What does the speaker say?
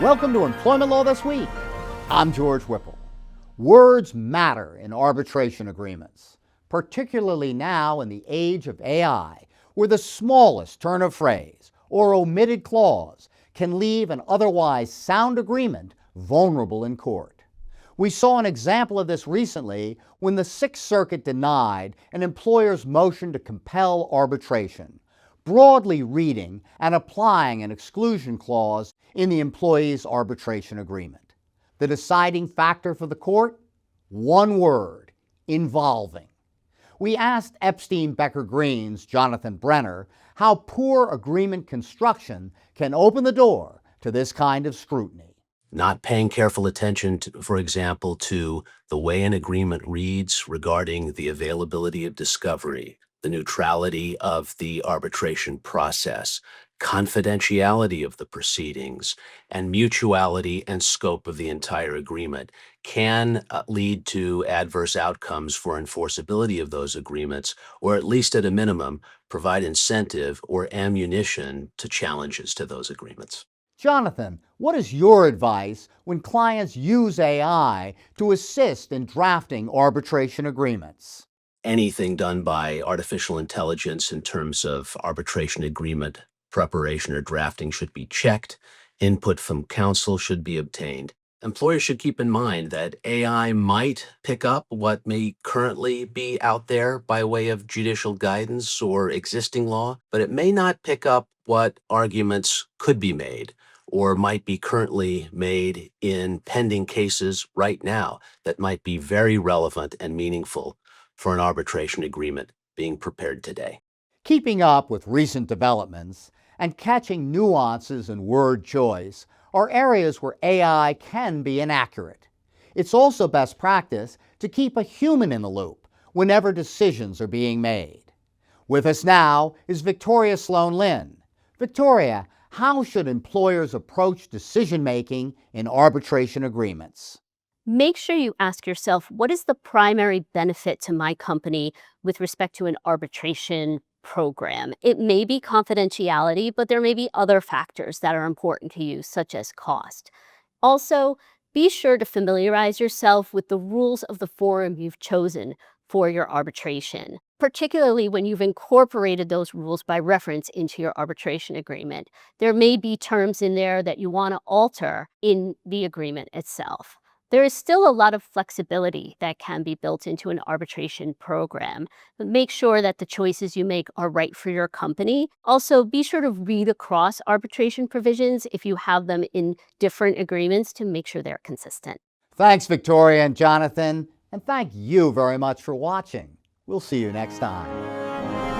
Welcome to Employment Law This Week. I'm George Whipple. Words matter in arbitration agreements, particularly now in the age of AI, where the smallest turn of phrase or omitted clause can leave an otherwise sound agreement vulnerable in court. We saw an example of this recently when the Sixth Circuit denied an employer's motion to compel arbitration, broadly reading and applying an exclusion clause in the employee's arbitration agreement. The deciding factor for the court? One word: involving. We asked Epstein Becker Green's Jonathan Brenner how poor agreement construction can open the door to this kind of scrutiny. Not paying careful attention, for example, to the way an agreement reads regarding the availability of discovery, the neutrality of the arbitration process, confidentiality of the proceedings, and mutuality and scope of the entire agreement can lead to adverse outcomes for enforceability of those agreements, or at least at a minimum, provide incentive or ammunition to challenges to those agreements. Jonathan, what is your advice when clients use AI to assist in drafting arbitration agreements? Anything done by artificial intelligence in terms of arbitration agreement preparation or drafting should be checked. Input from counsel should be obtained. Employers should keep in mind that AI might pick up what may currently be out there by way of judicial guidance or existing law, but it may not pick up what arguments could be made or might be currently made in pending cases right now that might be very relevant and meaningful for an arbitration agreement being prepared today. Keeping up with recent developments and catching nuances in word choice are areas where AI can be inaccurate. It's also best practice to keep a human in the loop whenever decisions are being made. With us now is Victoria Sloan Lynn. Victoria, how should employers approach decision-making in arbitration agreements? Make sure you ask yourself, what is the primary benefit to my company with respect to an arbitration program? It may be confidentiality, but there may be other factors that are important to you, such as cost. Also, be sure to familiarize yourself with the rules of the forum you've chosen for your arbitration, particularly when you've incorporated those rules by reference into your arbitration agreement. There may be terms in there that you want to alter in the agreement itself. There is still a lot of flexibility that can be built into an arbitration program, but make sure that the choices you make are right for your company. Also, be sure to read across arbitration provisions if you have them in different agreements to make sure they're consistent. Thanks, Victoria and Jonathan, and thank you very much for watching. We'll see you next time.